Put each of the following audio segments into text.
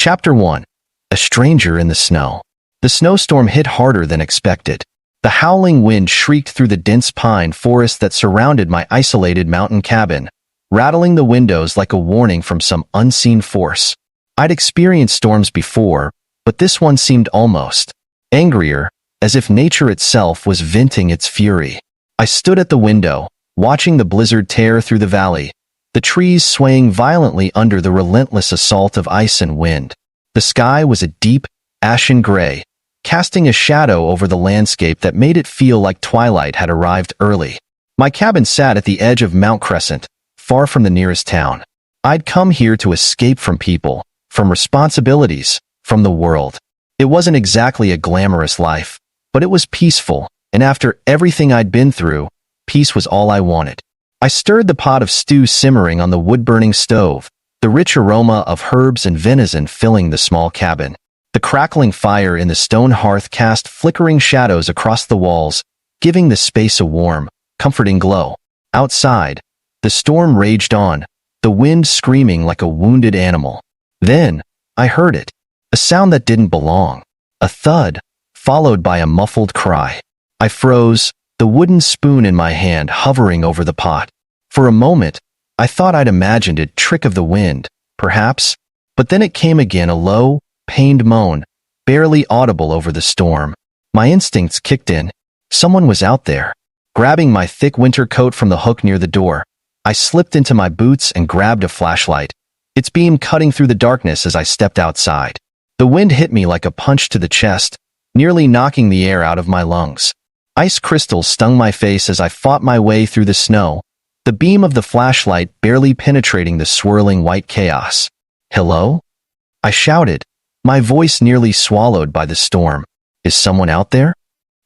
Chapter 1. A Stranger in the Snow. The snowstorm hit harder than expected. The howling wind shrieked through the dense pine forest that surrounded my isolated mountain cabin, rattling the windows like a warning from some unseen force. I'd experienced storms before, but this one seemed almost angrier, as if nature itself was venting its fury. I stood at the window, watching the blizzard tear through the valley, the trees swaying violently under the relentless assault of ice and wind. The sky was a deep, ashen gray, casting a shadow over the landscape that made it feel like twilight had arrived early. My cabin sat at the edge of Mount Crescent, far from the nearest town. I'd come here to escape from people, from responsibilities, from the world. It wasn't exactly a glamorous life, but it was peaceful, and after everything I'd been through, peace was all I wanted. I stirred the pot of stew simmering on the wood-burning stove, the rich aroma of herbs and venison filling the small cabin. The crackling fire in the stone hearth cast flickering shadows across the walls, giving the space a warm, comforting glow. Outside, the storm raged on, the wind screaming like a wounded animal. Then, I heard it, a sound that didn't belong. A thud, followed by a muffled cry. I froze, the wooden spoon in my hand hovering over the pot. For a moment, I thought I'd imagined a trick of the wind, perhaps, but then it came again, a low, pained moan, barely audible over the storm. My instincts kicked in. Someone was out there. Grabbing my thick winter coat from the hook near the door, I slipped into my boots and grabbed a flashlight, its beam cutting through the darkness as I stepped outside. The wind hit me like a punch to the chest, nearly knocking the air out of my lungs. Ice crystals stung my face as I fought my way through the snow, the beam of the flashlight barely penetrating the swirling white chaos. "Hello?" I shouted, my voice nearly swallowed by the storm. "Is someone out there?"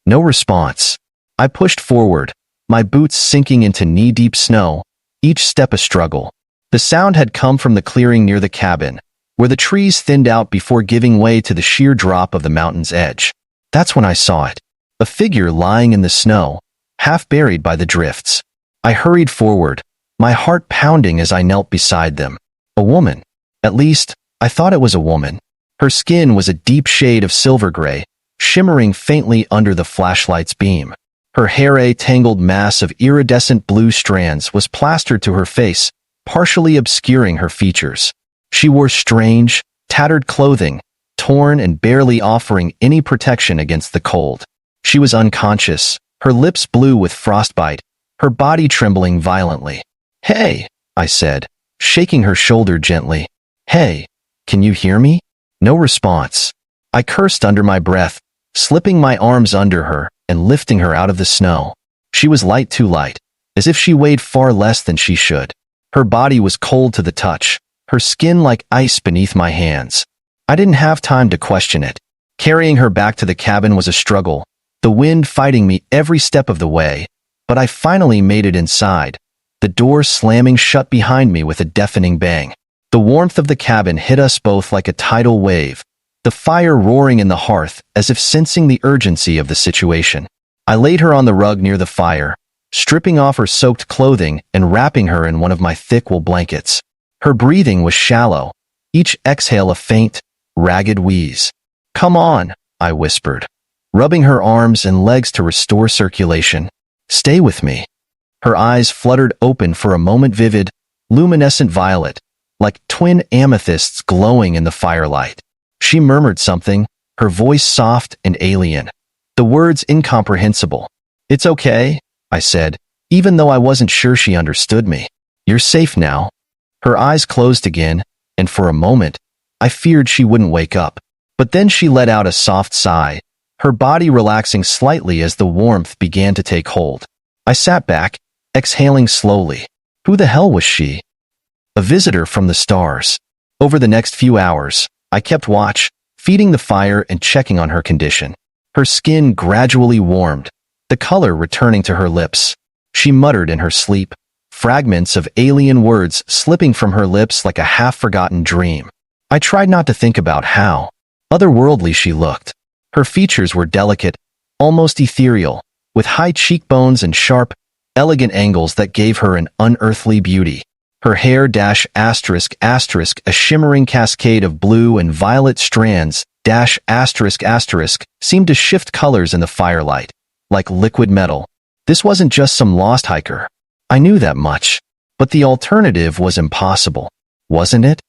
No response. I pushed forward, my boots sinking into knee-deep snow, each step a struggle. The sound had come from the clearing near the cabin, where the trees thinned out before giving way to the sheer drop of the mountain's edge. That's when I saw it. A figure lying in the snow, half buried by the drifts. I hurried forward, my heart pounding as I knelt beside them. A woman. At least, I thought it was a woman. Her skin was a deep shade of silver gray, shimmering faintly under the flashlight's beam. Her hair, a tangled mass of iridescent blue strands, was plastered to her face, partially obscuring her features. She wore strange, tattered clothing, torn and barely offering any protection against the cold. She was unconscious, her lips blue with frostbite, her body trembling violently. "Hey," I said, shaking her shoulder gently. "Hey, can you hear me?" No response. I cursed under my breath, slipping my arms under her and lifting her out of the snow. She was light, too light, as if she weighed far less than she should. Her body was cold to the touch, her skin like ice beneath my hands. I didn't have time to question it. Carrying her back to the cabin was a struggle, the wind fighting me every step of the way, but I finally made it inside, the door slamming shut behind me with a deafening bang. The warmth of the cabin hit us both like a tidal wave, the fire roaring in the hearth as if sensing the urgency of the situation. I laid her on the rug near the fire, stripping off her soaked clothing and wrapping her in one of my thick wool blankets. Her breathing was shallow, each exhale a faint, ragged wheeze. "Come on," I whispered, rubbing her arms and legs to restore circulation. "Stay with me." Her eyes fluttered open for a moment, vivid, luminescent violet, like twin amethysts glowing in the firelight. She murmured something, her voice soft and alien, the words incomprehensible. "It's okay," I said, even though I wasn't sure she understood me. "You're safe now." Her eyes closed again, and for a moment, I feared she wouldn't wake up. But then she let out a soft sigh, her body relaxing slightly as the warmth began to take hold. I sat back, exhaling slowly. Who the hell was she? A visitor from the stars. Over the next few hours, I kept watch, feeding the fire and checking on her condition. Her skin gradually warmed, the color returning to her lips. She muttered in her sleep, fragments of alien words slipping from her lips like a half-forgotten dream. I tried not to think about how otherworldly she looked. Her features were delicate, almost ethereal, with high cheekbones and sharp, elegant angles that gave her an unearthly beauty. Her hair asterisk asterisk, a shimmering cascade of blue and violet strands asterisk asterisk, seemed to shift colors in the firelight, like liquid metal. This wasn't just some lost hiker. I knew that much. But the alternative was impossible, wasn't it?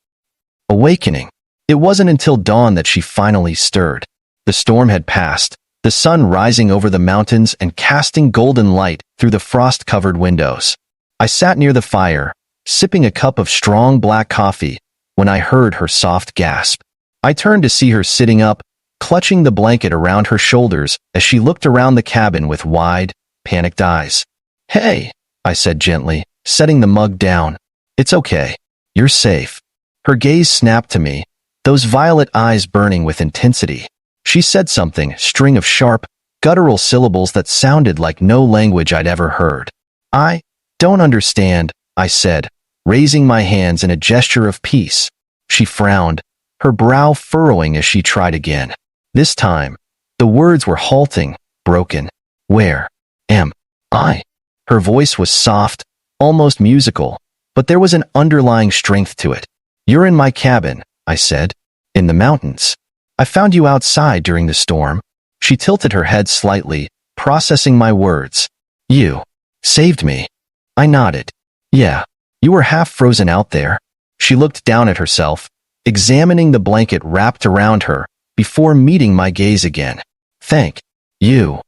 Awakening. It wasn't until dawn that she finally stirred. The storm had passed, the sun rising over the mountains and casting golden light through the frost-covered windows. I sat near the fire, sipping a cup of strong black coffee, when I heard her soft gasp. I turned to see her sitting up, clutching the blanket around her shoulders as she looked around the cabin with wide, panicked eyes. "Hey," I said gently, setting the mug down. "It's okay. You're safe." Her gaze snapped to me, those violet eyes burning with intensity. She said something, string of sharp, guttural syllables that sounded like no language I'd ever heard. "I don't understand," I said, raising my hands in a gesture of peace. She frowned, her brow furrowing as she tried again. This time, the words were halting, broken. "Where am I?" Her voice was soft, almost musical, but there was an underlying strength to it. "You're in my cabin," I said. "In the mountains. I found you outside during the storm." She tilted her head slightly, processing my words. "You saved me." I nodded. "Yeah, you were half frozen out there." She looked down at herself, examining the blanket wrapped around her, before meeting my gaze again. "Thank you."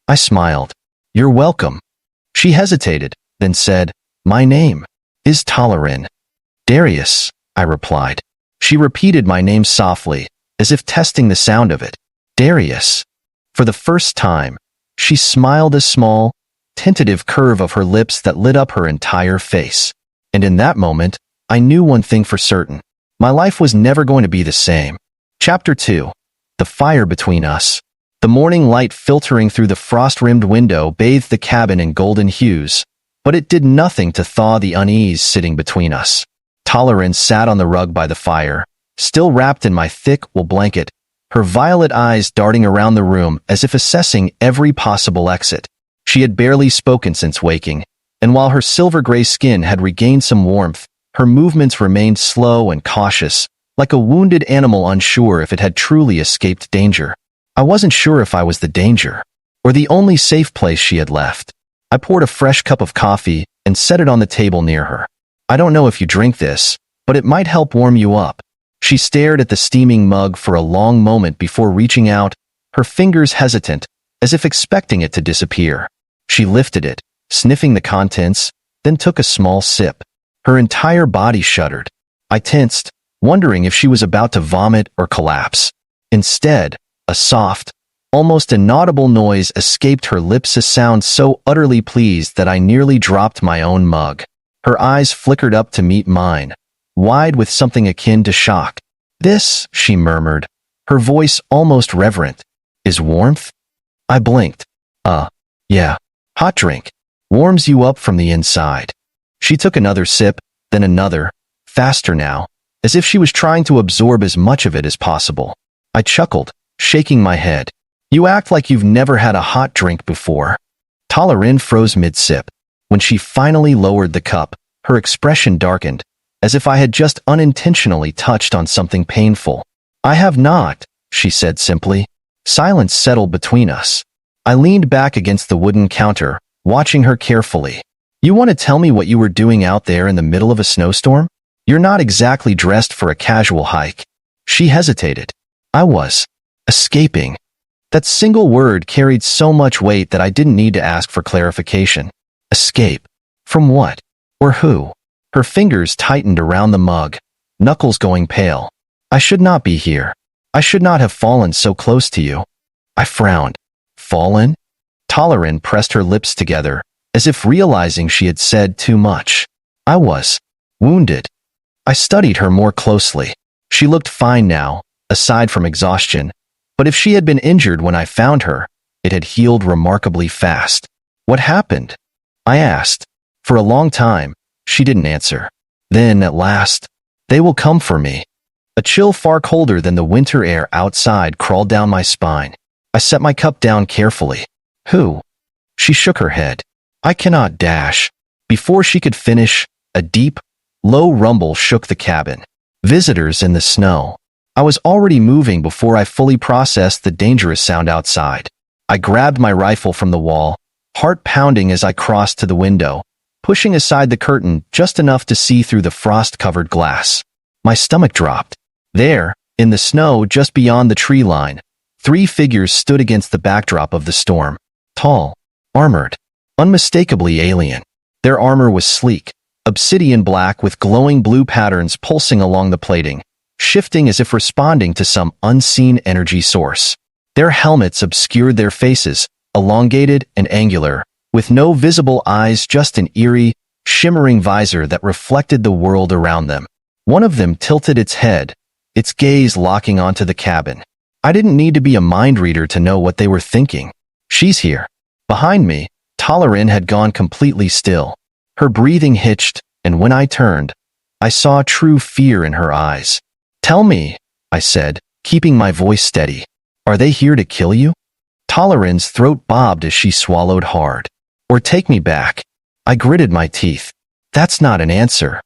I smiled. "You're welcome." She hesitated, then said, "My name is Tolerin." "Darius," I replied. She repeated my name softly, as if testing the sound of it. "Darius." For the first time, she smiled a small, tentative curve of her lips that lit up her entire face. And in that moment, I knew one thing for certain. My life was never going to be the same. Chapter 2. The Fire Between Us. The morning light filtering through the frost-rimmed window bathed the cabin in golden hues, but it did nothing to thaw the unease sitting between us. Tolerin sat on the rug by the fire, still wrapped in my thick wool blanket, her violet eyes darting around the room as if assessing every possible exit. She had barely spoken since waking, and while her silver-gray skin had regained some warmth, her movements remained slow and cautious, like a wounded animal unsure if it had truly escaped danger. I wasn't sure if I was the danger, or the only safe place she had left. I poured a fresh cup of coffee and set it on the table near her. "I don't know if you drink this, but it might help warm you up." She stared at the steaming mug for a long moment before reaching out, her fingers hesitant, as if expecting it to disappear. She lifted it, sniffing the contents, then took a small sip. Her entire body shuddered. I tensed, wondering if she was about to vomit or collapse. Instead, a soft, almost inaudible noise escaped her lips, a sound so utterly pleased that I nearly dropped my own mug. Her eyes flickered up to meet mine, wide with something akin to shock. "This," she murmured, her voice almost reverent, "is warmth?" I blinked. Yeah, hot drink. Warms you up from the inside." She took another sip, then another, faster now, as if she was trying to absorb as much of it as possible. I chuckled, shaking my head. "You act like you've never had a hot drink before." Tolerin froze mid-sip. When she finally lowered the cup, her expression darkened, as if I had just unintentionally touched on something painful. "I have not," she said simply. Silence settled between us. I leaned back against the wooden counter, watching her carefully. "You want to tell me what you were doing out there in the middle of a snowstorm? You're not exactly dressed for a casual hike." She hesitated. "I was escaping." That single word carried so much weight that I didn't need to ask for clarification. Escape? From what? Or who? Her fingers tightened around the mug, knuckles going pale. "I should not be here. I should not have fallen so close to you." I frowned. "Fallen?" Tolerin pressed her lips together, as if realizing she had said too much. "I was wounded." I studied her more closely. She looked fine now, aside from exhaustion, but if she had been injured when I found her, it had healed remarkably fast. "What happened?" I asked. For a long time, she didn't answer. Then, at last, "They will come for me." A chill far colder than the winter air outside crawled down my spine. I set my cup down carefully. "Who?" She shook her head. "I cannot dash." Before she could finish, a deep, Low rumble shook the cabin. Visitors in the snow. I was already moving before I fully processed the dangerous sound outside. I grabbed my rifle from the wall, heart pounding as I crossed to the window, pushing aside the curtain just enough to see through the frost-covered glass. My stomach dropped. There, in the snow just beyond the tree line, 3 figures stood against the backdrop of the storm. Tall, armored, unmistakably alien. Their armor was sleek, obsidian black with glowing blue patterns pulsing along the plating, shifting as if responding to some unseen energy source. Their helmets obscured their faces, elongated and angular, with no visible eyes, just an eerie, shimmering visor that reflected the world around them. One of them tilted its head, its gaze locking onto the cabin. I didn't need to be a mind reader to know what they were thinking. She's here. Behind me, Talarin had gone completely still. Her breathing hitched, and when I turned, I saw true fear in her eyes. "Tell me," I said, keeping my voice steady. "Are they here to kill you?" Talarin's throat bobbed as she swallowed hard. "Or take me back." I gritted my teeth. "That's not an answer."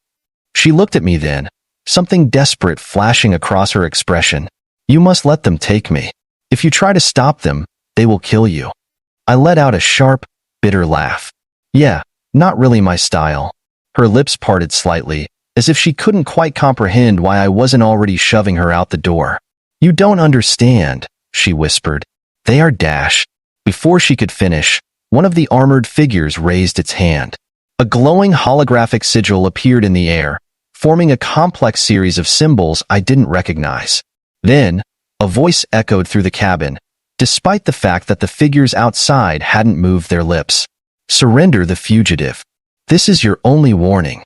She looked at me then, something desperate flashing across her expression. "You must let them take me. If you try to stop them, they will kill you." I let out a sharp, bitter laugh. "Yeah, not really my style." Her lips parted slightly, as if she couldn't quite comprehend why I wasn't already shoving her out the door. "You don't understand," she whispered. "They are dash." Before she could finish, one of the armored figures raised its hand. A glowing holographic sigil appeared in the air, forming a complex series of symbols I didn't recognize. Then, a voice echoed through the cabin, despite the fact that the figures outside hadn't moved their lips. "Surrender the fugitive. This is your only warning."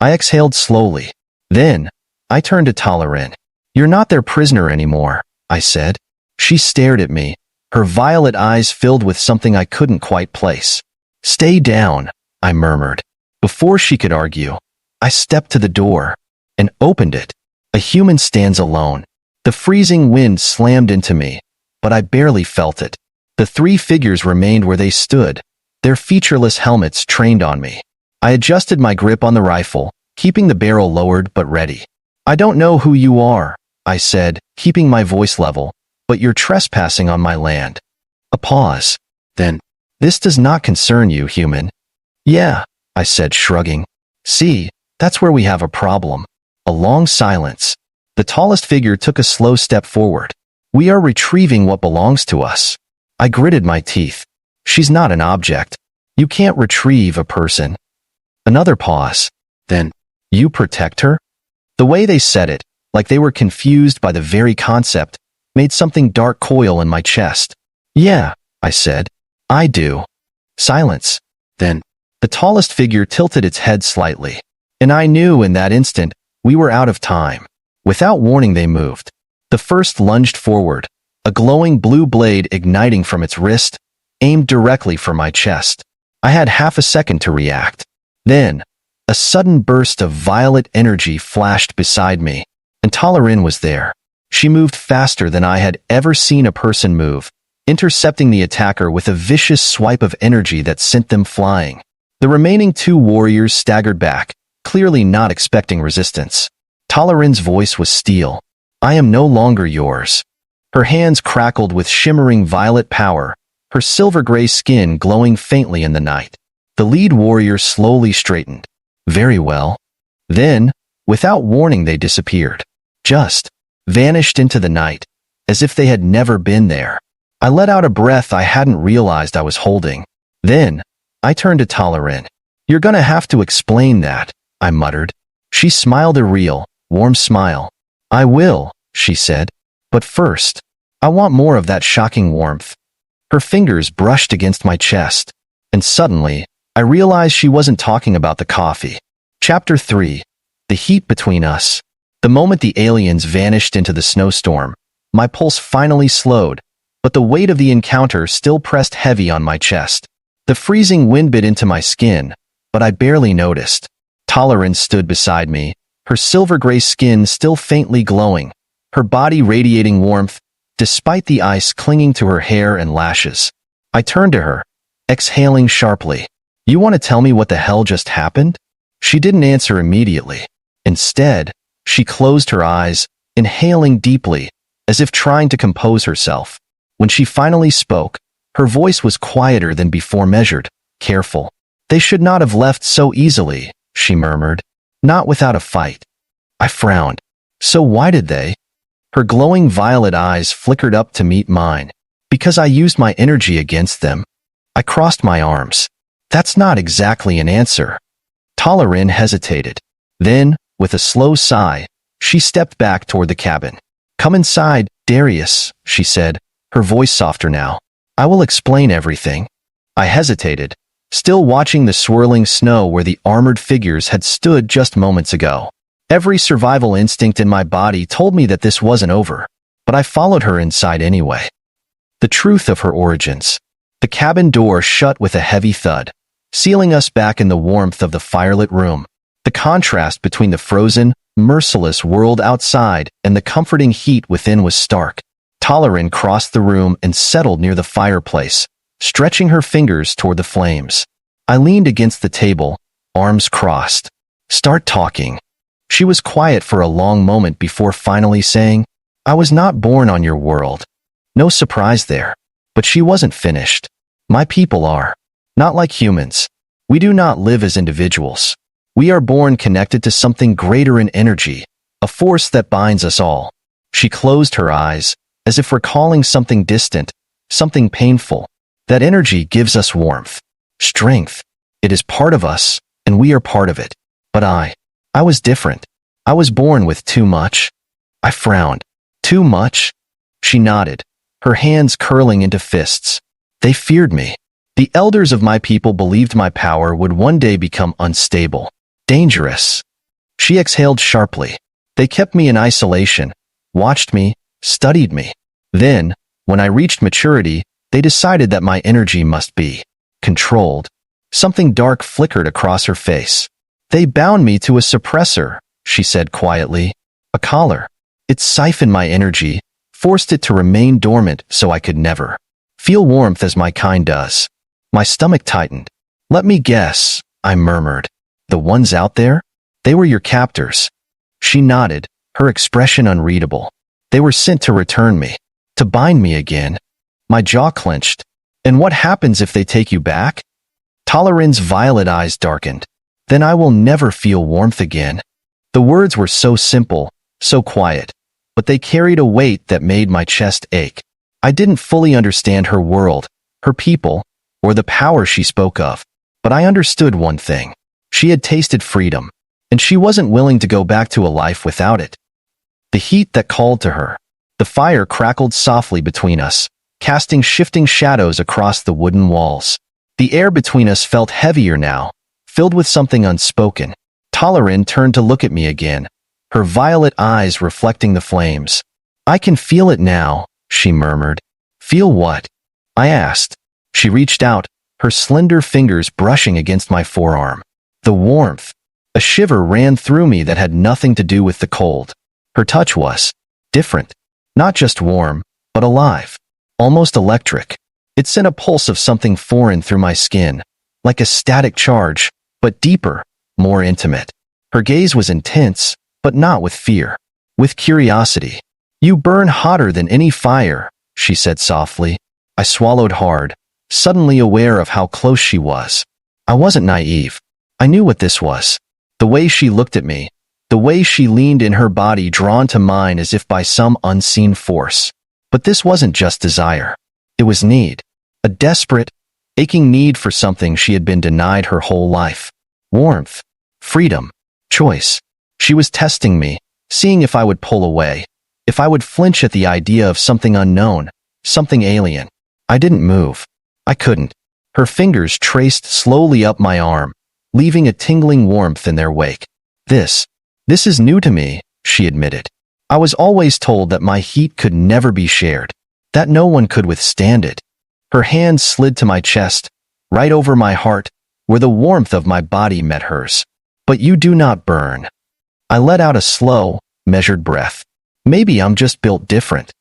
I exhaled slowly. Then, I turned to Talarin. "You're not their prisoner anymore," I said. She stared at me, her violet eyes filled with something I couldn't quite place. "Stay down," I murmured. Before she could argue, I stepped to the door and opened it. A human stands alone. The freezing wind slammed into me, but I barely felt it. The 3 figures remained where they stood, their featureless helmets trained on me. I adjusted my grip on the rifle, keeping the barrel lowered but ready. "I don't know who you are," I said, keeping my voice level, "but you're trespassing on my land." A pause. Then, "This does not concern you, human." "Yeah," I said, shrugging. "See, that's where we have a problem." A long silence. The tallest figure took a slow step forward. "We are retrieving what belongs to us." I gritted my teeth. "She's not an object. You can't retrieve a person." Another pause. Then, "You protect her?" The way they said it, like they were confused by the very concept, made something dark coil in my chest. "Yeah," I said. "I do." Silence. Then, the tallest figure tilted its head slightly, and I knew in that instant we were out of time. Without warning, they moved. The first lunged forward, a glowing blue blade igniting from its wrist, aimed directly for my chest. I had half a second to react. Then, a sudden burst of violet energy flashed beside me, and Talarin was there. She moved faster than I had ever seen a person move, intercepting the attacker with a vicious swipe of energy that sent them flying. The remaining 2 warriors staggered back, clearly not expecting resistance. Talarin's voice was steel. "I am no longer yours." Her hands crackled with shimmering violet power, her silver-gray skin glowing faintly in the night. The lead warrior slowly straightened. "Very well." Then, without warning, they disappeared. Just vanished into the night, as if they had never been there. I let out a breath I hadn't realized I was holding. Then, I turned to Talarin. "You're gonna have to explain that," I muttered. She smiled a real, warm smile. "I will," she said. "But first, I want more of that shocking warmth." Her fingers brushed against my chest, and suddenly, I realized she wasn't talking about the coffee. Chapter 3. The Heat Between Us. The moment the aliens vanished into the snowstorm, my pulse finally slowed, but the weight of the encounter still pressed heavy on my chest. The freezing wind bit into my skin, but I barely noticed. Talarin stood beside me, her silver-gray skin still faintly glowing, her body radiating warmth, despite the ice clinging to her hair and lashes. I turned to her, exhaling sharply. "You want to tell me what the hell just happened?" She didn't answer immediately. Instead, she closed her eyes, inhaling deeply, as if trying to compose herself. When she finally spoke, her voice was quieter than before, measured, careful. "They should not have left so easily," she murmured. "Not without a fight." I frowned. "So why did they?" Her glowing violet eyes flickered up to meet mine. "Because I used my energy against them." I crossed my arms. "That's not exactly an answer." Talarin hesitated. Then, with a slow sigh, she stepped back toward the cabin. "Come inside, Darius," she said, her voice softer now. "I will explain everything." I hesitated, still watching the swirling snow where the armored figures had stood just moments ago. Every survival instinct in my body told me that this wasn't over, but I followed her inside anyway. The truth of her origins. The cabin door shut with a heavy thud, sealing us back in the warmth of the firelit room. The contrast between the frozen, merciless world outside and the comforting heat within was stark. Talarin crossed the room and settled near the fireplace, stretching her fingers toward the flames. I leaned against the table, arms crossed. "Start talking." She was quiet for a long moment before finally saying, "I was not born on your world." No surprise there. But she wasn't finished. "My people are. Not like humans. We do not live as individuals. We are born connected to something greater in energy, a force that binds us all." She closed her eyes, as if recalling something distant, something painful. "That energy gives us warmth, strength. It is part of us, and we are part of it. But I was different. I was born with too much." I frowned. "Too much?" She nodded, her hands curling into fists. "They feared me. The elders of my people believed my power would one day become unstable, dangerous." She exhaled sharply. "They kept me in isolation, watched me, studied me. Then, when I reached maturity, they decided that my energy must be controlled." Something dark flickered across her face. "They bound me to a suppressor," she said quietly. "A collar. It siphoned my energy, forced it to remain dormant so I could never feel warmth as my kind does." My stomach tightened. "Let me guess," I murmured. "The ones out there? They were your captors." She nodded, her expression unreadable. "They were sent to return me, to bind me again." My jaw clenched. "And what happens if they take you back?" Talarin's violet eyes darkened. "Then I will never feel warmth again." The words were so simple, so quiet, but they carried a weight that made my chest ache. I didn't fully understand her world, her people, or the power she spoke of, but I understood one thing. She had tasted freedom, and she wasn't willing to go back to a life without it. The heat that called to her. The fire crackled softly between us, casting shifting shadows across the wooden walls. The air between us felt heavier now, filled with something unspoken. Talarin turned to look at me again, her violet eyes reflecting the flames. "I can feel it now," she murmured. "Feel what?" I asked. She reached out, her slender fingers brushing against my forearm. The warmth. A shiver ran through me that had nothing to do with the cold. Her touch was different. Not just warm, but alive. Almost electric. It sent a pulse of something foreign through my skin, like a static charge, but deeper, more intimate. Her gaze was intense, but not with fear. With curiosity. "You burn hotter than any fire," she said softly. I swallowed hard, suddenly aware of how close she was. I wasn't naive. I knew what this was. The way she looked at me, the way she leaned in, her body drawn to mine as if by some unseen force. But this wasn't just desire. It was need. A desperate, aching need for something she had been denied her whole life. Warmth. Freedom. Choice. She was testing me, seeing if I would pull away, if I would flinch at the idea of something unknown, something alien. I didn't move. I couldn't. Her fingers traced slowly up my arm, leaving a tingling warmth in their wake. This is new to me," she admitted. "I was always told that my heat could never be shared, that no one could withstand it." Her hand slid to my chest, right over my heart, where the warmth of my body met hers. "But you do not burn." I let out a slow, measured breath. Maybe I'm just built different.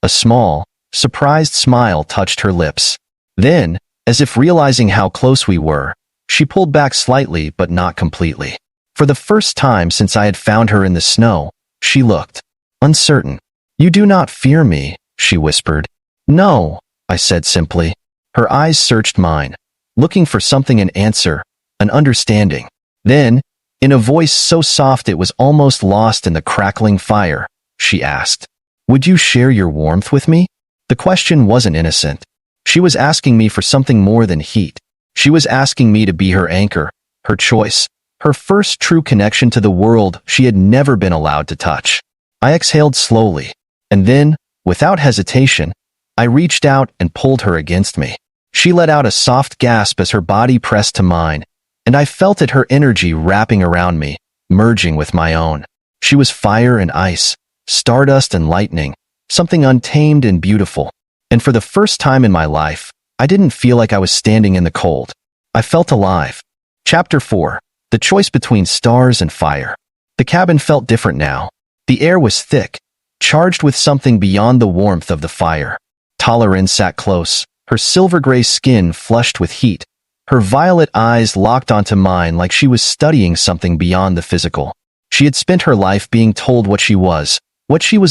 A small, surprised smile touched her lips. Then, as if realizing how close we were, she pulled back slightly but not completely. For the first time since I had found her in the snow, she looked uncertain. "You do not fear me," she whispered. "No," I said simply. Her eyes searched mine, looking for something in answer, an understanding. Then, in a voice so soft it was almost lost in the crackling fire, she asked, "Would you share your warmth with me?" The question wasn't innocent. She was asking me for something more than heat. She was asking me to be her anchor, her choice, her first true connection to the world she had never been allowed to touch. I exhaled slowly, and then, without hesitation, I reached out and pulled her against me. She let out a soft gasp as her body pressed to mine, and I felt it, her energy wrapping around me, merging with my own. She was fire and ice, stardust and lightning, something untamed and beautiful. And for the first time in my life, I didn't feel like I was standing in the cold. I felt alive. Chapter 4. The choice between stars and fire. The cabin felt different now. The air was thick, charged with something beyond the warmth of the fire. Talarin sat close, her silver-gray skin flushed with heat, her violet eyes locked onto mine like she was studying something beyond the physical. She had spent her life being told what she was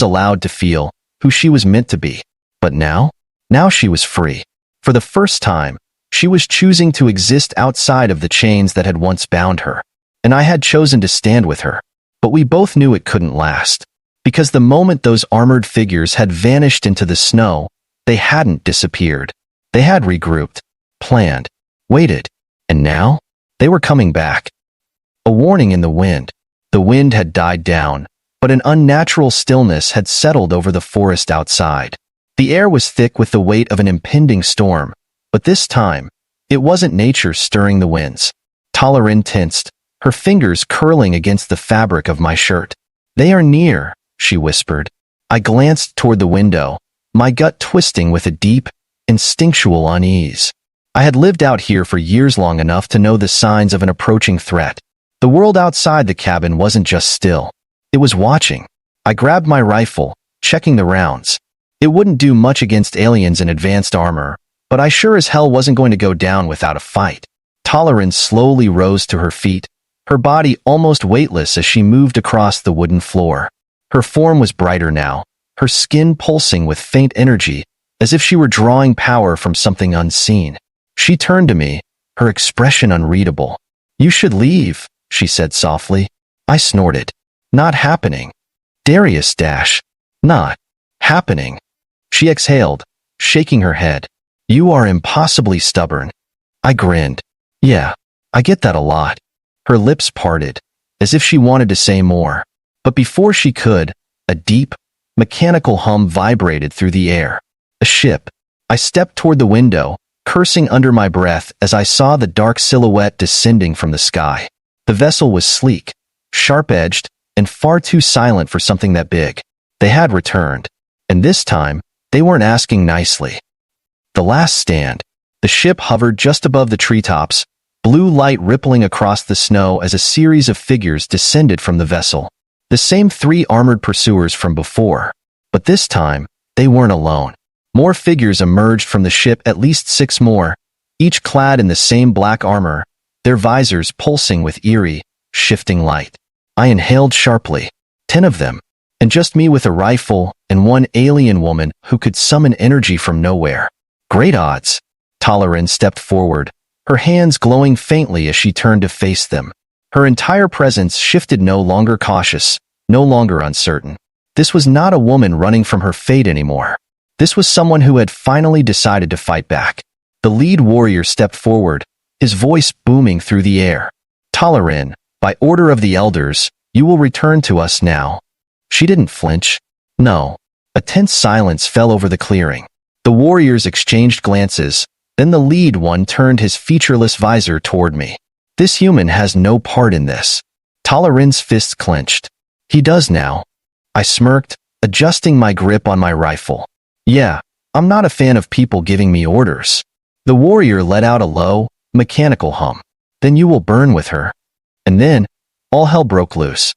allowed to feel, who she was meant to be. But now she was free. For the first time, she was choosing to exist outside of the chains that had once bound her. And I had chosen to stand with her. But we both knew it couldn't last. Because the moment those armored figures had vanished into the snow, they hadn't disappeared. They had regrouped, planned, waited, and now they were coming back. A warning in the wind. The wind had died down, but an unnatural stillness had settled over the forest outside. The air was thick with the weight of an impending storm, but this time, it wasn't nature stirring the winds. Talarin tensed, her fingers curling against the fabric of my shirt. "They are near," she whispered. I glanced toward the window, my gut twisting with a deep, instinctual unease. I had lived out here for years, long enough to know the signs of an approaching threat. The world outside the cabin wasn't just still. It was watching. I grabbed my rifle, checking the rounds. It wouldn't do much against aliens in advanced armor, but I sure as hell wasn't going to go down without a fight. Talarin slowly rose to her feet, her body almost weightless as she moved across the wooden floor. Her form was brighter now, her skin pulsing with faint energy, as if she were drawing power from something unseen. She turned to me, her expression unreadable. "You should leave," she said softly. I snorted. "Not happening." Darius dash. "Not happening." She exhaled, shaking her head. "You are impossibly stubborn." I grinned. "Yeah, I get that a lot." Her lips parted, as if she wanted to say more. But before she could, a deep, mechanical hum vibrated through the air. A ship. I stepped toward the window, cursing under my breath as I saw the dark silhouette descending from the sky. The vessel was sleek, sharp-edged, and far too silent for something that big. They had returned. And this time, they weren't asking nicely. The last stand. The ship hovered just above the treetops, blue light rippling across the snow as a series of figures descended from the vessel. The same 3 armored pursuers from before. But this time, they weren't alone. More figures emerged from the ship, at least 6 more, each clad in the same black armor, their visors pulsing with eerie, shifting light. I inhaled sharply. 10 of them. And just me with a rifle, and one alien woman who could summon energy from nowhere. Great odds. Talarin stepped forward, her hands glowing faintly as she turned to face them. Her entire presence shifted, no longer cautious, no longer uncertain. This was not a woman running from her fate anymore. This was someone who had finally decided to fight back. The lead warrior stepped forward, his voice booming through the air. "Talarin, by order of the elders, you will return to us now." She didn't flinch. No. A tense silence fell over the clearing. The warriors exchanged glances, then the lead one turned his featureless visor toward me. "This human has no part in this." Talarin's fists clenched. "He does now." I smirked, adjusting my grip on my rifle. "Yeah, I'm not a fan of people giving me orders." The warrior let out a low, mechanical hum. "Then you will burn with her." And then, all hell broke loose.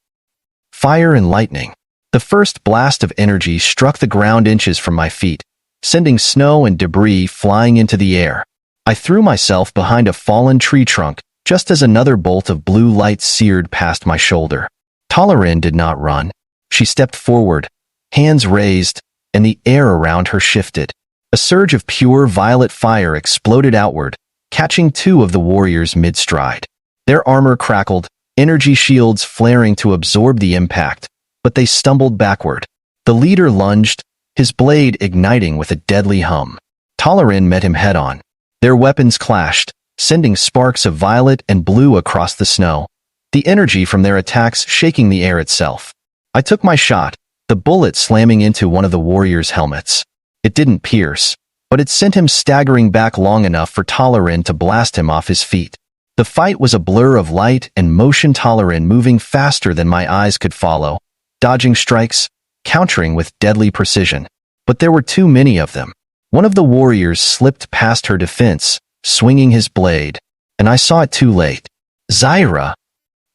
Fire and lightning. The first blast of energy struck the ground inches from my feet, sending snow and debris flying into the air. I threw myself behind a fallen tree trunk, just as another bolt of blue light seared past my shoulder. Talarin did not run. She stepped forward, hands raised, and the air around her shifted. A surge of pure violet fire exploded outward, catching two of the warriors mid-stride. Their armor crackled, energy shields flaring to absorb the impact, but they stumbled backward. The leader lunged, his blade igniting with a deadly hum. Talarin met him head-on. Their weapons clashed, sending sparks of violet and blue across the snow, the energy from their attacks shaking the air itself. I took my shot, the bullet slamming into one of the warriors' helmets. It didn't pierce, but it sent him staggering back long enough for Talarin to blast him off his feet. The fight was a blur of light and motion, Talarin moving faster than my eyes could follow, dodging strikes, countering with deadly precision. But there were too many of them. One of the warriors slipped past her defense, swinging his blade, and I saw it too late. "Zyra!"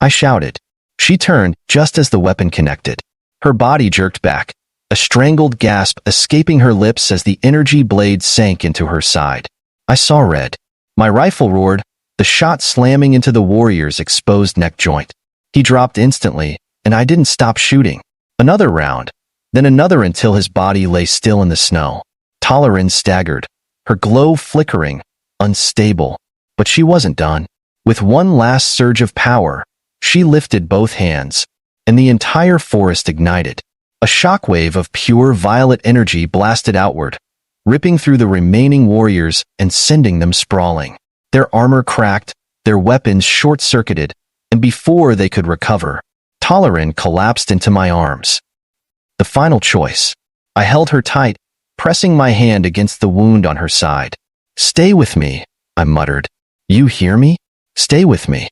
I shouted. She turned just as the weapon connected. Her body jerked back, a strangled gasp escaping her lips as the energy blade sank into her side. I saw red. My rifle roared, the shot slamming into the warrior's exposed neck joint. He dropped instantly, and I didn't stop shooting. Another round, then another until his body lay still in the snow. Talarin staggered, her glow flickering, unstable. But she wasn't done. With one last surge of power, she lifted both hands, and the entire forest ignited. A shockwave of pure violet energy blasted outward, ripping through the remaining warriors and sending them sprawling. Their armor cracked, their weapons short-circuited, and before they could recover, Talarin collapsed into my arms. The final choice. I held her tight, pressing my hand against the wound on her side. "Stay with me," I muttered. "You hear me? Stay with me."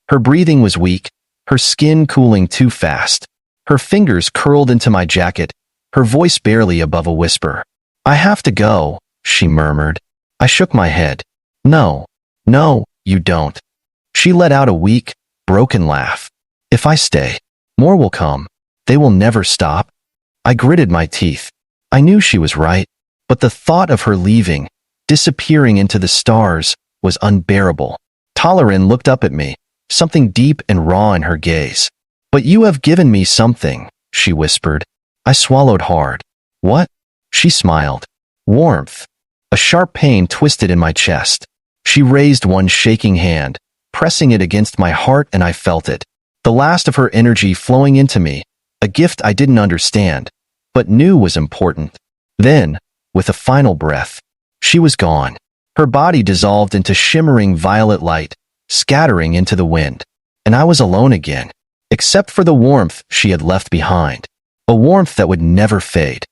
Her breathing was weak, her skin cooling too fast. Her fingers curled into my jacket, her voice barely above a whisper. "I have to go," she murmured. I shook my head. No, you don't." She let out a weak, broken laugh. "If I stay, more will come. They will never stop." I gritted my teeth. I knew she was right, but the thought of her leaving, disappearing into the stars, was unbearable. Talarin looked up at me, something deep and raw in her gaze. "But you have given me something," she whispered. I swallowed hard. "What?" She smiled. "Warmth." A sharp pain twisted in my chest. She raised one shaking hand, pressing it against my heart, and I felt it. The last of her energy flowing into me, a gift I didn't understand, but knew was important. Then, with a final breath, she was gone. Her body dissolved into shimmering violet light, scattering into the wind. And I was alone again, except for the warmth she had left behind. A warmth that would never fade.